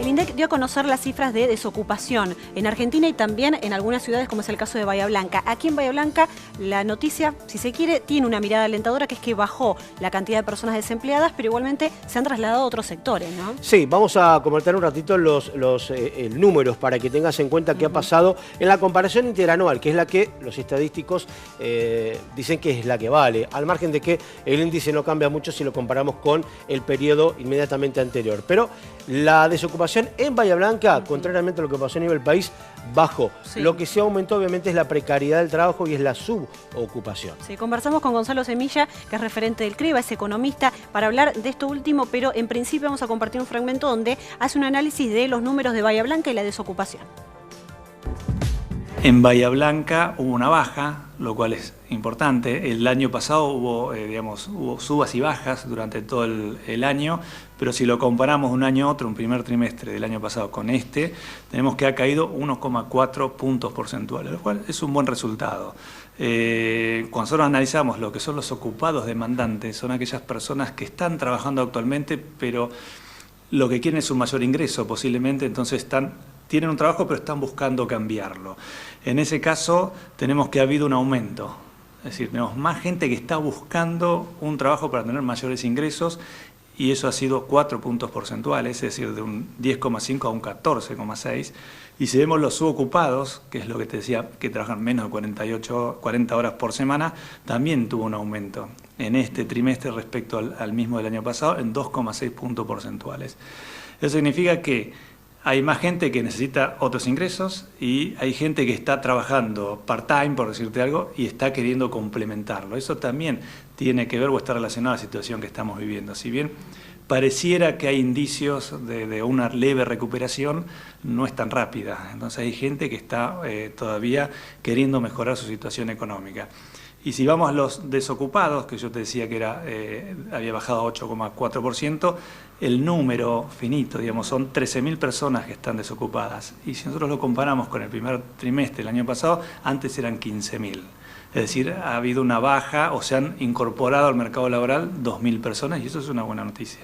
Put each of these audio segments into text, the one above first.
INDEC dio a conocer las cifras de desocupación en Argentina y también en algunas ciudades, como es el caso de Bahía Blanca. Aquí en Bahía Blanca, la noticia, si se quiere, tiene una mirada alentadora, que es que bajó la cantidad de personas desempleadas, pero igualmente se han trasladado a otros sectores, ¿no? Sí, vamos a comentar un ratito los números para que tengas en cuenta qué ha pasado en la comparación interanual, que es la que los estadísticos dicen que es la que vale, al margen de que el índice no cambia mucho si lo comparamos con el periodo inmediatamente anterior. Pero la desocupación en Bahía Blanca, contrariamente a lo que pasó a nivel país, bajó. Sí. Lo que sí aumentó obviamente es la precariedad del trabajo y es la subocupación. Sí, conversamos con Gonzalo Semilla, que es referente del CREVA, es economista, para hablar de esto último, pero en principio vamos a compartir un fragmento donde hace un análisis de los números de Bahía Blanca y la desocupación. En Bahía Blanca hubo una baja, lo cual es importante. El año pasado hubo subas y bajas durante todo el año, pero si lo comparamos un año a otro, un primer trimestre del año pasado con este, tenemos que ha caído 1,4 puntos porcentuales, lo cual es un buen resultado. Cuando nosotros analizamos lo que son los ocupados demandantes, son aquellas personas que están trabajando actualmente, pero lo que quieren es un mayor ingreso posiblemente, entonces tienen un trabajo pero están buscando cambiarlo. En ese caso tenemos que ha habido un aumento, es decir, tenemos más gente que está buscando un trabajo para tener mayores ingresos y eso ha sido 4 puntos porcentuales, es decir, de un 10,5 a un 14,6. Y si vemos los subocupados, que es lo que te decía, que trabajan menos de 40 horas por semana, también tuvo un aumento en este trimestre respecto al mismo del año pasado en 2,6 puntos porcentuales. Eso significa que hay más gente que necesita otros ingresos y hay gente que está trabajando part-time, por decirte algo, y está queriendo complementarlo. Eso también tiene que ver o está relacionado a la situación que estamos viviendo. Si bien pareciera que hay indicios de una leve recuperación, no es tan rápida. Entonces hay gente que está todavía queriendo mejorar su situación económica. Y si vamos a los desocupados, que yo te decía que había bajado a 8,4%, el número finito, digamos, son 13.000 personas que están desocupadas. Y si nosotros lo comparamos con el primer trimestre del año pasado, antes eran 15.000. Es decir, ha habido una baja o se han incorporado al mercado laboral 2.000 personas y eso es una buena noticia.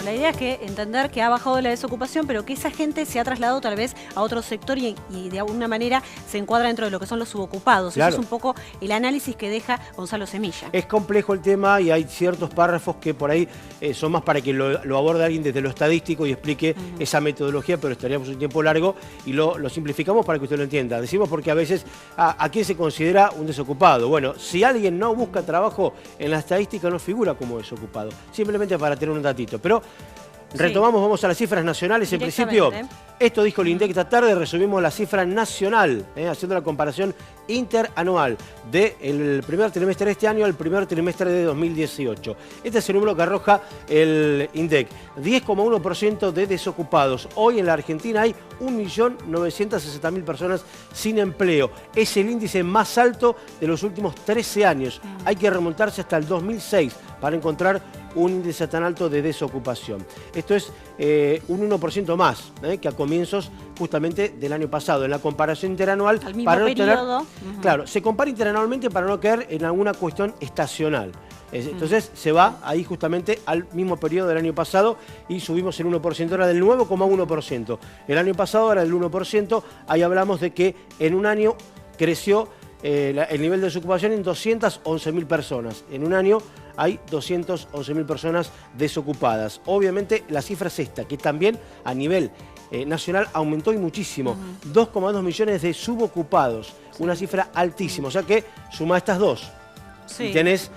La idea es que entender que ha bajado la desocupación, pero que esa gente se ha trasladado tal vez a otro sector y de alguna manera se encuadra dentro de lo que son los subocupados. Claro. Eso es un poco el análisis que deja Gonzalo Semilla. Es complejo el tema y hay ciertos párrafos que por ahí son más para que lo aborde alguien desde lo estadístico y explique esa metodología, pero estaríamos un tiempo largo y lo simplificamos para que usted lo entienda. Decimos porque a veces, ¿a quién se considera un desocupado? Bueno, si alguien no busca trabajo, en la estadística no figura como desocupado. Simplemente para tener un datito. Pero retomamos, vamos a las cifras nacionales. En principio, esto dijo el INDEC esta tarde, resumimos la cifra nacional, haciendo la comparación interanual del primer trimestre de este año al primer trimestre de 2018. Este es el número que arroja el INDEC. 10,1% de desocupados. Hoy en la Argentina hay 1.960.000 personas sin empleo. Es el índice más alto de los últimos 13 años. Hay que remontarse hasta el 2006 para encontrar un índice tan alto de desocupación. Esto es un 1% más que a comienzos justamente del año pasado. En la comparación interanual, al mismo periodo. Claro, se compara interanualmente para no caer en alguna cuestión estacional. Entonces se va ahí justamente al mismo periodo del año pasado y subimos el 1%, ahora del 9,1%. El año pasado era del 1%, ahí hablamos de que en un año creció el nivel de desocupación en 211.000 personas. En un año hay 211.000 personas desocupadas. Obviamente la cifra es esta, que también a nivel nacional aumentó y muchísimo. 2,2 millones de subocupados, una cifra altísima. O sea que suma estas dos y tenés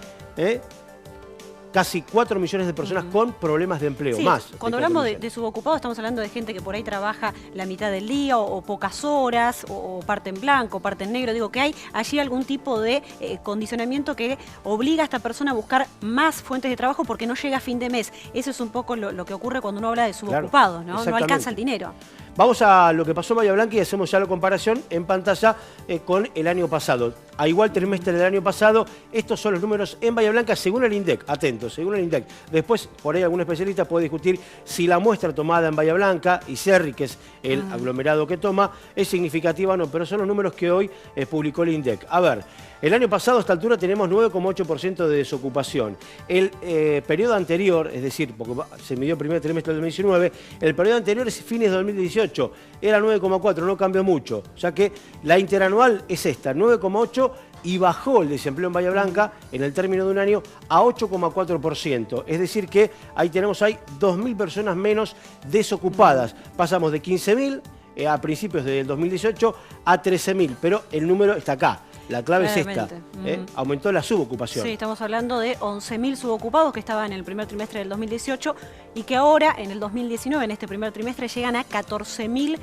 casi 4 millones de personas con problemas de empleo, más. Cuando hablamos de subocupados estamos hablando de gente que por ahí trabaja la mitad del día o pocas horas, o parte en blanco, parte en negro. Digo que hay allí algún tipo de condicionamiento que obliga a esta persona a buscar más fuentes de trabajo porque no llega a fin de mes. Eso es un poco lo que ocurre cuando uno habla de subocupados, ¿no? No alcanza el dinero. Vamos a lo que pasó en Bahía Blanca y hacemos ya la comparación en pantalla con el año pasado. A igual trimestre del año pasado, estos son los números en Bahía Blanca según el INDEC. Atentos, según el INDEC. Después, por ahí algún especialista puede discutir si la muestra tomada en Bahía Blanca y Cerri, que es el aglomerado que toma, es significativa o no, pero son los números que hoy publicó el INDEC. A ver, El año pasado a esta altura tenemos 9,8% de desocupación. El periodo anterior, es decir, porque se midió el primer trimestre del 2019, el periodo anterior es fines de 2018, era 9,4, no cambió mucho. O sea que la interanual es esta, 9,8, y bajó el desempleo en Bahía Blanca en el término de un año a 8,4%. Es decir que ahí tenemos 2.000 personas menos desocupadas. Pasamos de 15.000 a principios del 2018 a 13.000, pero el número está acá. La clave es esta, aumentó la subocupación. Sí, estamos hablando de 11.000 subocupados que estaban en el primer trimestre del 2018 y que ahora, en el 2019, en este primer trimestre, llegan a 14.000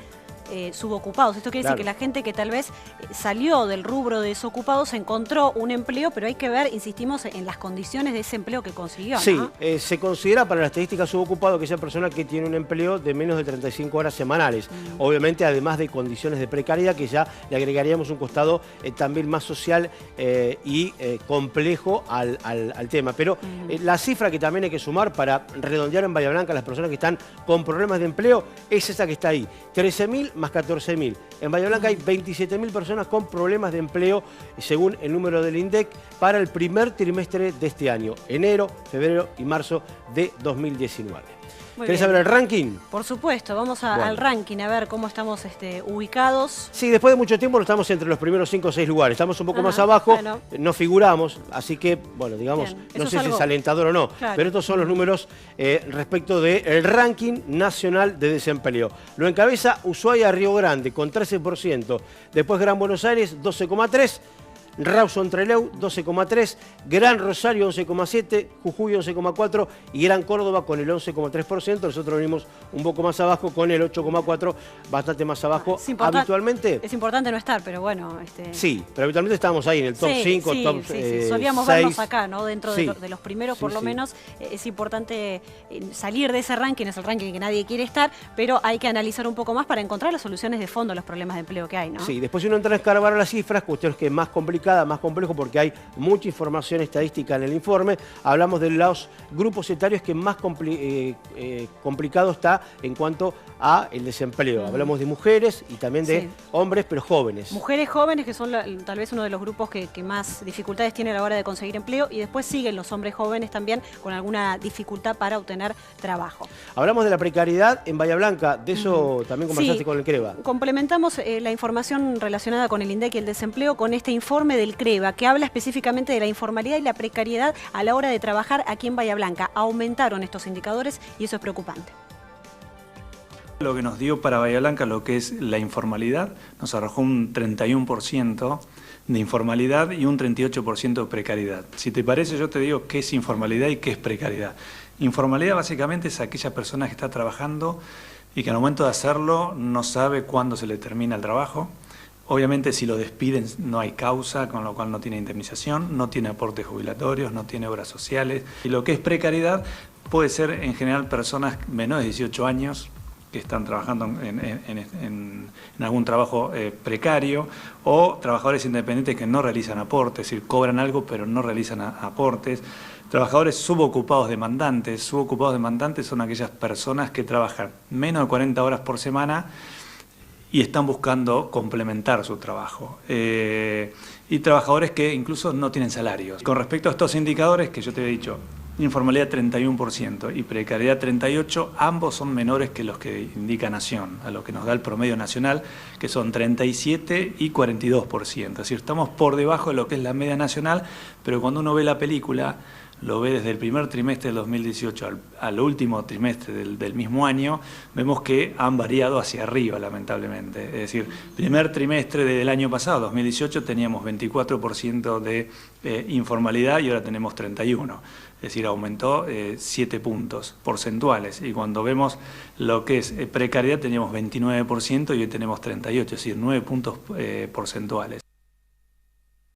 subocupados. Esto quiere decir que la gente que tal vez salió del rubro de desocupados encontró un empleo, pero hay que ver, insistimos, en las condiciones de ese empleo que consiguió, ¿no? Sí, se considera para la estadística subocupado que esa persona que tiene un empleo de menos de 35 horas semanales. Obviamente, además de condiciones de precariedad, que ya le agregaríamos un costado también más social y complejo al tema. Pero la cifra que también hay que sumar para redondear en Bahía Blanca las personas que están con problemas de empleo es esa que está ahí, 13.000 más 14.000. En Bahía Blanca hay 27.000 personas con problemas de empleo, según el número del INDEC, para el primer trimestre de este año, enero, febrero y marzo de 2019. ¿Querés saber el ranking? Por supuesto, vamos al ranking, a ver cómo estamos ubicados. Sí, después de mucho tiempo no estamos entre los primeros 5 o 6 lugares, estamos un poco más abajo, no figuramos, así que, bueno, digamos, no sé si es alentador o no, pero estos son los números respecto del ranking nacional de desempleo. Lo encabeza Ushuaia Río Grande con 13%, después Gran Buenos Aires 12,3%, Rawson Trelew 12,3%, Gran Rosario 11,7%, Jujuy 11,4% y Gran Córdoba con el 11,3%. Nosotros venimos un poco más abajo con el 8,4%, bastante más abajo. Habitualmente... Es importante no estar, pero bueno... Sí, pero habitualmente estábamos ahí en el top 5, top 6. Solíamos vernos acá, ¿no? Dentro de los primeros, por lo menos. Es importante salir de ese ranking, es el ranking que nadie quiere estar, pero hay que analizar un poco más para encontrar las soluciones de fondo a los problemas de empleo que hay, ¿no? Sí, después si uno entra a escarbar las cifras, cuestiones que es más complicada, más complejo porque hay mucha información estadística en el informe. Hablamos de los grupos etarios que más complicado está en cuanto a el desempleo. Hablamos de mujeres y también de hombres, pero jóvenes. Mujeres jóvenes, que son tal vez uno de los grupos que más dificultades tiene a la hora de conseguir empleo, y después siguen los hombres jóvenes también con alguna dificultad para obtener trabajo. Hablamos de la precariedad en Bahía Blanca, de eso también conversaste con el CREVA. Complementamos la información relacionada con el INDEC y el desempleo con este informe del CREVA, que habla específicamente de la informalidad y la precariedad a la hora de trabajar aquí en Bahía Blanca. Aumentaron estos indicadores y eso es preocupante. Lo que nos dio para Bahía Blanca lo que es la informalidad, nos arrojó un 31% de informalidad y un 38% de precariedad. Si te parece, yo te digo qué es informalidad y qué es precariedad. Informalidad básicamente es aquella persona que está trabajando y que al momento de hacerlo no sabe cuándo se le termina el trabajo. Obviamente si lo despiden no hay causa, con lo cual no tiene indemnización, no tiene aportes jubilatorios, no tiene obras sociales. Y lo que es precariedad puede ser en general personas menores de 18 años que están trabajando en algún trabajo precario, o trabajadores independientes que no realizan aportes, es decir, cobran algo pero no realizan aportes. Trabajadores subocupados demandantes. Subocupados demandantes son aquellas personas que trabajan menos de 40 horas por semana y están buscando complementar su trabajo. Y trabajadores que incluso no tienen salarios. Con respecto a estos indicadores que yo te he dicho, informalidad 31% y precariedad 38%, ambos son menores que los que indica Nación, a lo que nos da el promedio nacional, que son 37% y 42%. Es decir, estamos por debajo de lo que es la media nacional, pero cuando uno ve la película, lo ve desde el primer trimestre del 2018 al último trimestre del mismo año, vemos que han variado hacia arriba, lamentablemente. Es decir, primer trimestre del año pasado, 2018, teníamos 24% de informalidad y ahora tenemos 31%. Es decir, aumentó 7 puntos porcentuales. Y cuando vemos lo que es precariedad, teníamos 29% y hoy tenemos 38%, es decir, 9 puntos porcentuales.